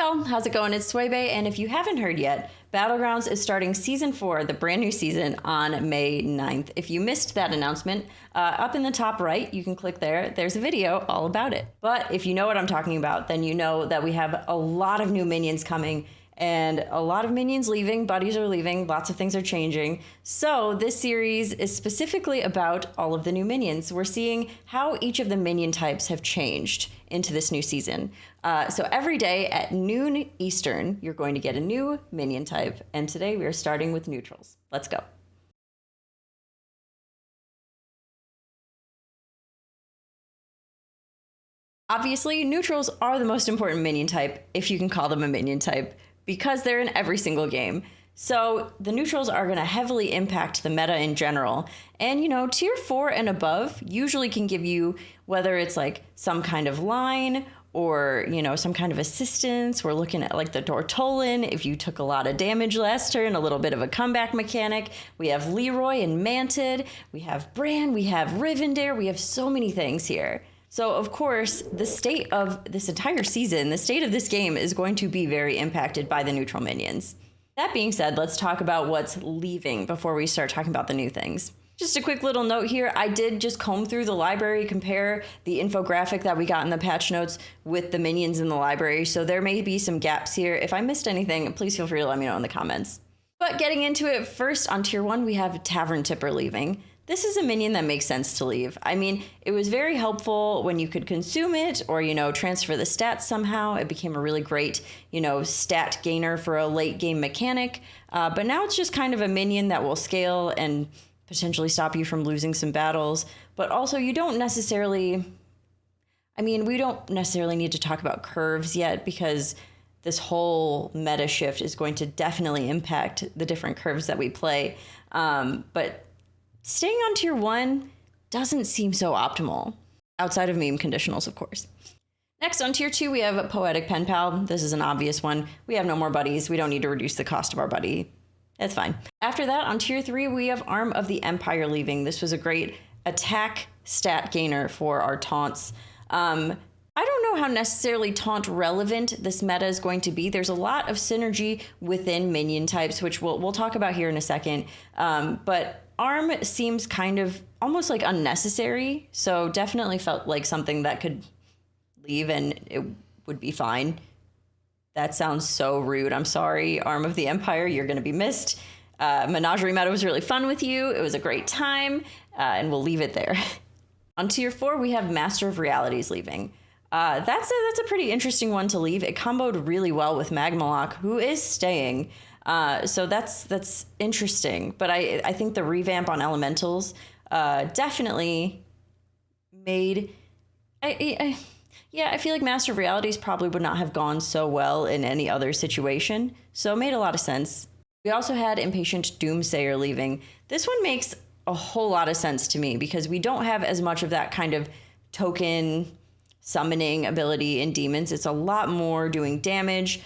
y'all, how's it going? It's Swebe, and if you haven't heard yet, Battlegrounds is starting Season 4, the brand new season, on May 9th. If you missed that announcement, up in the top right, you can click there. There's a video all about it. But if you know what I'm talking about, then you know that we have a lot of new minions coming, and a lot of minions leaving, buddies are leaving, lots of things are changing. So this series is specifically about all of the new minions. We're seeing how each of the minion types have changed into this new season. So every day at noon Eastern, you're going to get a new minion type. And today we are starting with neutrals. Let's go. Obviously, neutrals are the most important minion type, if you can call them a minion type, because they're in every single game. So the neutrals are going to heavily impact the meta in general. And, you know, tier 4 and above usually can give you, whether it's like some kind of line or, you know, some kind of assistance. We're looking at like the Dortolan, if you took a lot of damage last turn, a little bit of a comeback mechanic. We have Leroy and Mantid. We have Bran. We have Rivendare. We have so many things here. So, of course, the state of this entire season, the state of this game is going to be very impacted by the neutral minions. That being said, let's talk about what's leaving before we start talking about the new things. Just a quick little note here. I did just comb through the library, compare the infographic that we got in the patch notes with the minions in the library. So there may be some gaps here. If I missed anything, please feel free to let me know in the comments. But getting into it, first on tier 1, we have Tavern Tipper leaving. This is a minion that makes sense to leave. I mean, it was very helpful when you could consume it or, you know, transfer the stats somehow. It became a really great, you know, stat gainer for a late game mechanic. But now it's just kind of a minion that will scale and potentially stop you from losing some battles. But also you don't necessarily, I mean, we don't necessarily need to talk about curves yet because this whole meta shift is going to definitely impact the different curves that we play. But staying on tier 1 doesn't seem so optimal, outside of meme conditionals, of course. Next, on tier 2, we have a Poetic Pen Pal. This is an obvious one. We have no more buddies. We don't need to reduce the cost of our buddy. That's fine. After that, on tier 3, we have Arm of the Empire leaving. This was a great attack stat gainer for our taunts. I don't know how necessarily taunt relevant this meta is going to be. There's a lot of synergy within minion types, which we'll talk about here in a second. But Arm seems kind of almost like unnecessary, so definitely felt like something that could leave and it would be fine. That sounds so rude. I'm sorry, Arm of the Empire, you're going to be missed. Menagerie Meta was really fun with you. It was a great time, and we'll leave it there. On tier 4, we have Master of Realities leaving. That's a pretty interesting one to leave. It comboed really well with Magmalock, who is staying. So that's interesting. But I think the revamp on Elementals definitely made... I feel like Master of Realities probably would not have gone so well in any other situation. So it made a lot of sense. We also had Impatient Doomsayer leaving. This one makes a whole lot of sense to me because we don't have as much of that kind of token summoning ability in demons. It's a lot more doing damage,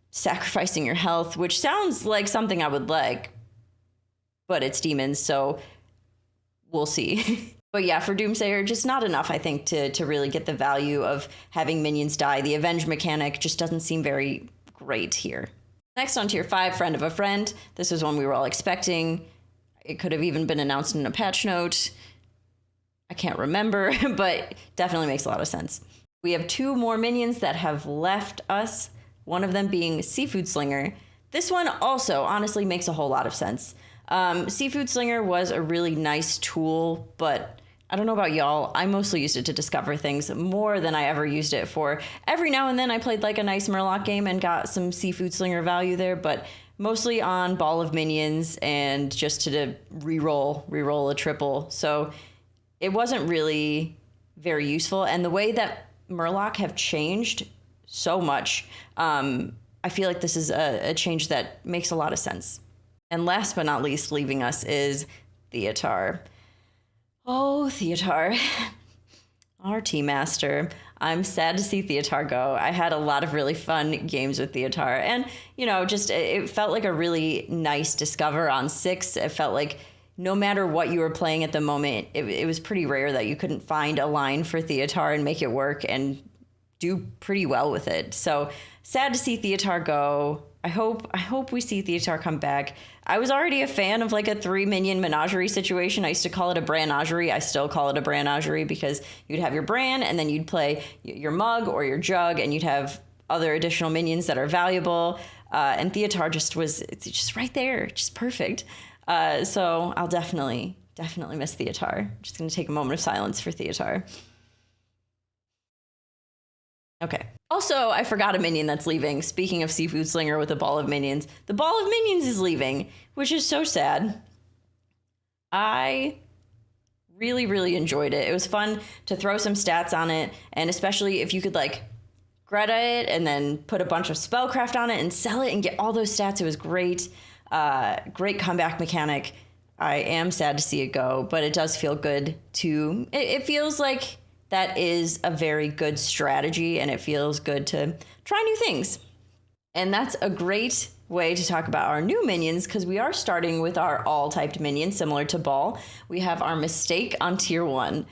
sacrificing your health, which sounds like something I would like, but it's demons, so we'll see. But yeah, for Doomsayer, just not enough, I think, to really get the value of having minions die. The Avenge mechanic just doesn't seem very great here. Next on tier 5, Friend of a Friend. This was one we were all expecting. It could have even been announced in a patch note. I can't remember, but definitely makes a lot of sense. We have 2 more minions that have left us, one of them being Seafood Slinger. This one also honestly makes a whole lot of sense. Seafood Slinger was a really nice tool, but I don't know about y'all, I mostly used it to discover things more than I ever used it for. Every now and then I played like a nice Murloc game and got some Seafood Slinger value there, but mostly on Ball of Minions and just to reroll a triple. So it wasn't really very useful. And the way that Murloc have changed so much, I feel like this is a change that makes a lot of sense. And last but not least, leaving us is Theotar. Oh, Theotar, our team master. I'm sad to see Theotar go. I had a lot of really fun games with Theotar, and you know, just it felt like a really nice discover on 6. It felt like no matter what you were playing at the moment, it was pretty rare that you couldn't find a line for Theotar and make it work and do pretty well with it. So sad to see Theotar go. I hope we see Theotar come back. I was already a fan of like a 3-minion menagerie situation. I used to call it a Branagerie. I still call it a Branagerie because you'd have your Bran and then you'd play your Mug or your Jug and you'd have other additional minions that are valuable. And Theotar it's just right there, just perfect. So I'll definitely miss Theotar. Just going to take a moment of silence for Theotar. Okay. Also, I forgot a minion that's leaving. Speaking of Seafood Slinger with a ball of minions, the ball of minions is leaving, which is so sad. I really, really enjoyed it. It was fun to throw some stats on it, and especially if you could like Greta it and then put a bunch of spellcraft on it and sell it and get all those stats. It was great. Great comeback mechanic. I am sad to see it go, but it does feel good to... It feels like that is a very good strategy, and it feels good to try new things. And that's a great way to talk about our new minions, because we are starting with our all-typed minion, similar to Ball. We have our Mistake on tier 1.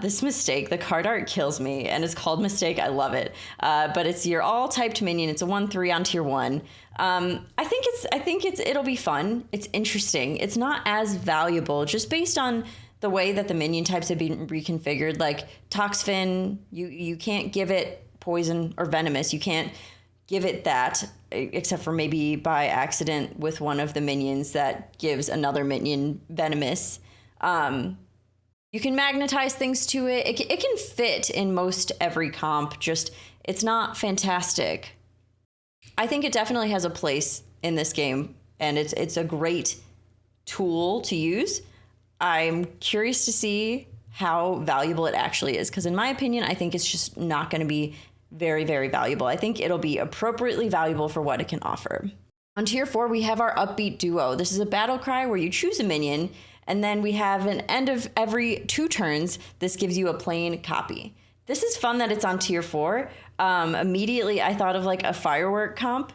This Mistake, the card art kills me, and it's called Mistake. I love it. But it's your all-typed minion. It's a 1/3 on tier 1. I think it'll be fun. It's interesting. It's not as valuable just based on the way that the minion types have been reconfigured. Like Toxfin, you can't give it poison or venomous. You can't give it that, except for maybe by accident with one of the minions that gives another minion venomous. You can magnetize things to it. It can fit in most every comp, just it's not fantastic. I think it definitely has a place in this game, and it's a great tool to use. I'm curious to see how valuable it actually is, because in my opinion, I think it's just not going to be very, very valuable. I think it'll be appropriately valuable for what it can offer. On tier 4, we have our Upbeat Duo. This is a battle cry where you choose a minion, and then we have an end of every 2 turns. This gives you a plain copy. This is fun that it's on tier 4. Immediately, I thought of like a firework comp.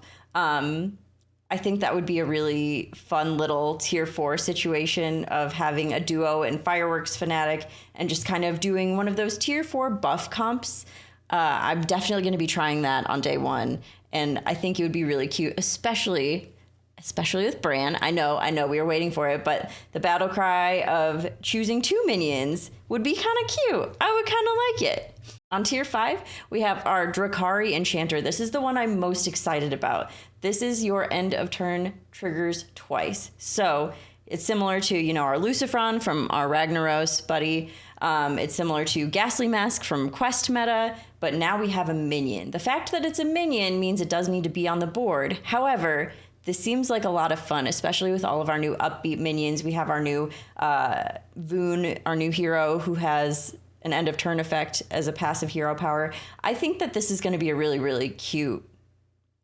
I think that would be a really fun little tier 4 situation of having a duo and fireworks fanatic and just kind of doing one of those tier 4 buff comps. I'm definitely going to be trying that on day 1. And I think it would be really cute, especially with Bran. I know we were waiting for it, but the battle cry of choosing 2 minions would be kind of cute. I would kind of like it. On tier 5, we have our Drakari Enchanter. This is the one I'm most excited about. This is your end of turn triggers twice. So it's similar to, our Lucifron from our Ragnaros buddy. It's similar to Ghastly Mask from Quest meta, but now we have a minion. The fact that it's a minion means it does need to be on the board. However, this seems like a lot of fun, especially with all of our new upbeat minions. We have our new Voon, our new hero, who has an end of turn effect as a passive hero power. I think that this is going to be a really, really cute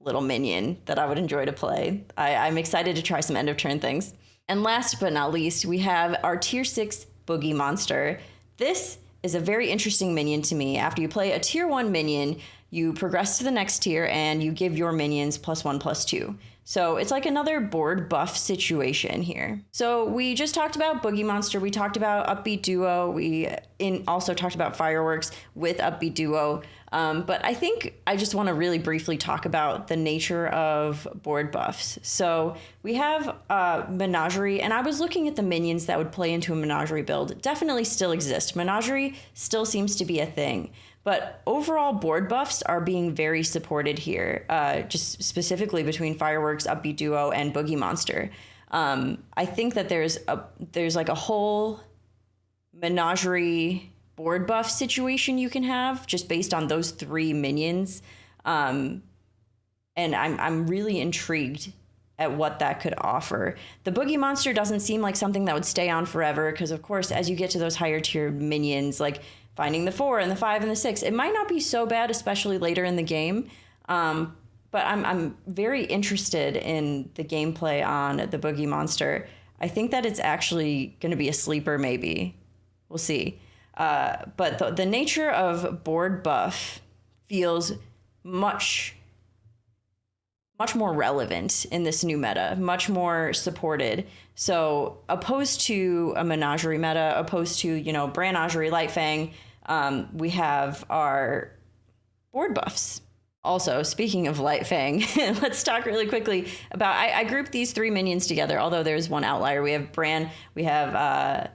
little minion that I would enjoy to play. I'm excited to try some end of turn things. And last but not least, we have our tier 6 Boogie Monster. This is a very interesting minion to me. After you play a tier 1 minion, you progress to the next tier and you give your minions +1/+2. So it's like another board buff situation here. So we just talked about Boogie Monster. We talked about Upbeat Duo. We also talked about Fireworks with Upbeat Duo. But I think I just want to really briefly talk about the nature of board buffs. So we have Menagerie, and I was looking at the minions that would play into a Menagerie build. It definitely still exist. Menagerie still seems to be a thing. But overall board buffs are being very supported here, just specifically between Fireworks, Upbeat Duo, and Boogie Monster. I think that there's like a whole Menagerie board buff situation you can have just based on those 3 minions. And I'm really intrigued at what that could offer. The Boogie Monster doesn't seem like something that would stay on forever, because of course, as you get to those higher tier minions, like finding the 4 and the 5 and the 6, it might not be so bad, especially later in the game. But I'm very interested in the gameplay on the Boogie Monster. I think that it's actually going to be a sleeper, maybe. We'll see. But the nature of board buff feels much more relevant in this new meta, much more supported. So opposed to a Menagerie meta, opposed to, Branagerie, Lightfang, we have our board buffs. Also, speaking of Light Fang, let's talk really quickly about, I grouped these 3 minions together, although there's one outlier. We have Bran, we have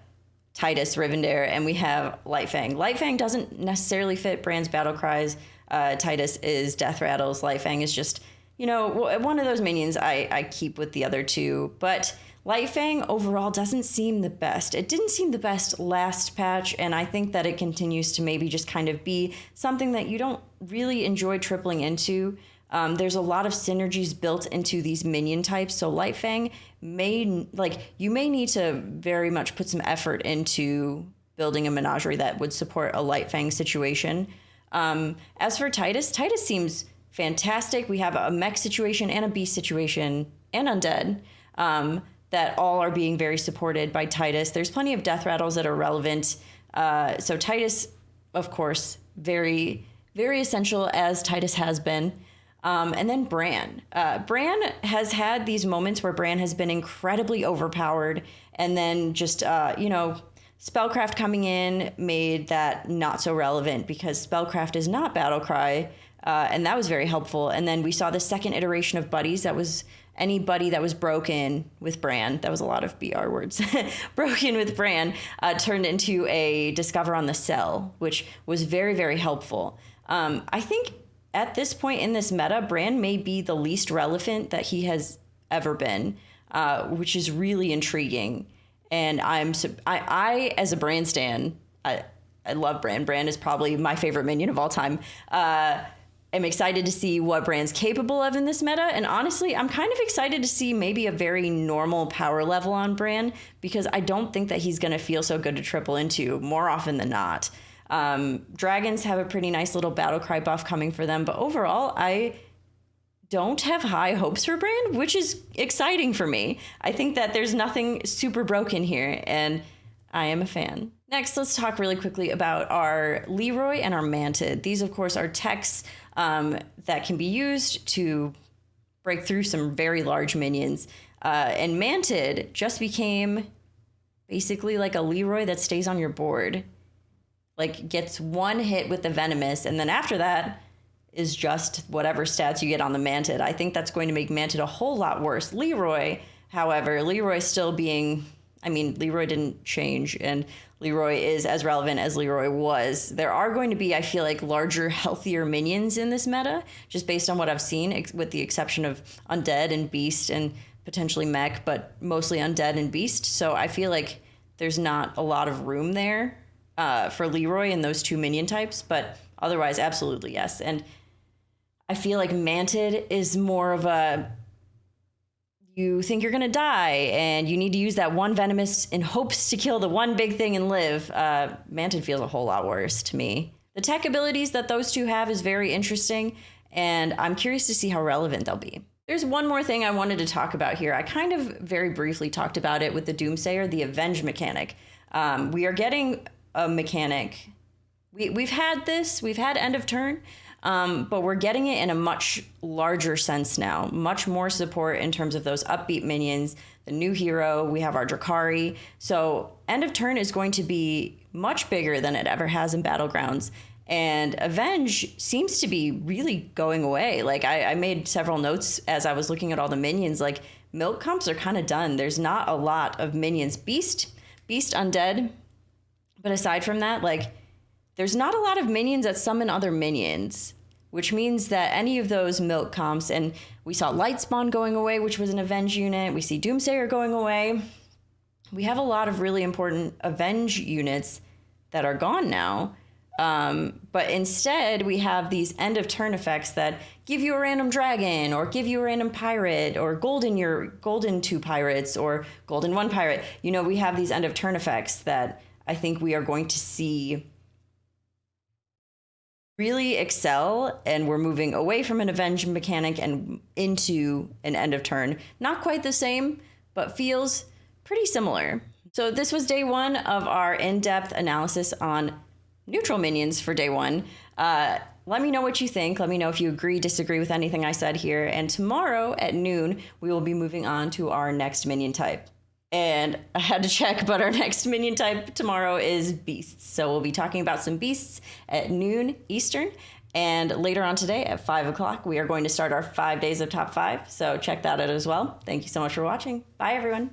Titus, Rivendare, and we have Light Fang. Light Fang doesn't necessarily fit Bran's battle cries. Titus is Death Rattles. Light Fang is just, one of those minions I keep with the other 2. But Light Fang overall doesn't seem the best. It didn't seem the best last patch, and I think that it continues to maybe just kind of be something that you don't really enjoy tripling into. There's a lot of synergies built into these minion types, so Light Fang you may need to very much put some effort into building a menagerie that would support a Light Fang situation. As for Titus seems fantastic. We have a mech situation and a beast situation and undead. That all are being very supported by Titus. There's plenty of death rattles that are relevant. So Titus, of course, very, very essential, as Titus has been. And then Bran. Bran has had these moments where Bran has been incredibly overpowered, and then just, Spellcraft coming in made that not so relevant because Spellcraft is not Battlecry, and that was very helpful. And then we saw the second iteration of buddies. That was any buddy that was broken with Bran. That was a lot of BR words. Broken with Bran turned into a Discover on the Cell, which was very, very helpful. I think at this point in this meta, Bran may be the least relevant that he has ever been, which is really intriguing. And I as a Bran stan, I love Bran. Bran is probably my favorite minion of all time. I'm excited to see what Bran's capable of in this meta. And honestly, I'm kind of excited to see maybe a very normal power level on Bran, because I don't think that he's going to feel so good to triple into more often than not. Dragons have a pretty nice little battle cry buff coming for them. But overall, I don't have high hopes for Bran, which is exciting for me. I think that there's nothing super broken here, and I am a fan. Next, let's talk really quickly about our Leroy and our Mantid. These, of course, are techs that can be used to break through some very large minions. And Mantid just became basically like a Leroy that stays on your board. Like, gets one hit with the Venomous, and then after that is just whatever stats you get on the Mantid. I think that's going to make Mantid a whole lot worse. Leroy, however, Leroy still being... Leroy didn't change, and Leroy is as relevant as Leroy was. There are going to be, I feel like, larger, healthier minions in this meta, just based on what I've seen, with the exception of Undead and Beast and potentially Mech, but mostly Undead and Beast. So I feel like there's not a lot of room there for Leroy and those 2 minion types, but otherwise, absolutely yes. And I feel like Mantid is more of a... You think you're going to die, and you need to use that one Venomous in hopes to kill the one big thing and live. Mantid feels a whole lot worse to me. The tech abilities that those 2 have is very interesting, and I'm curious to see how relevant they'll be. There's one more thing I wanted to talk about here. I kind of very briefly talked about it with the Doomsayer, the Avenge mechanic. We are getting a mechanic. We've had End of Turn, but we're getting it in a much larger sense now. Much more support in terms of those upbeat minions, the new hero, we have our Drakari. So End of Turn is going to be much bigger than it ever has in Battlegrounds. And Avenge seems to be really going away. Like, I made several notes as I was looking at all the minions. Like, milk comps are kind of done. There's not a lot of minions. Beast Undead. But aside from that, like, there's not a lot of minions that summon other minions, which means that any of those milk comps, and we saw Lightspawn going away, which was an Avenge unit. We see Doomsayer going away. We have a lot of really important Avenge units that are gone now. But instead, we have these end of turn effects that give you a random dragon, or give you a random pirate, or golden 2 pirates, or golden 1 pirate. We have these end of turn effects that I think we are going to see really excel, and we're moving away from an Avenge mechanic and into an end of turn. Not quite the same, but feels pretty similar. So this was day 1 of our in-depth analysis on neutral minions for day 1. Let me know what you think. Let me know if you agree, disagree with anything I said here. And tomorrow at noon, we will be moving on to our next minion type. And I had to check, but our next minion type tomorrow is beasts. So we'll be talking about some beasts at noon Eastern. And later on today at 5 o'clock, we are going to start our 5 days of top 5. So check that out as well. Thank you so much for watching. Bye, everyone.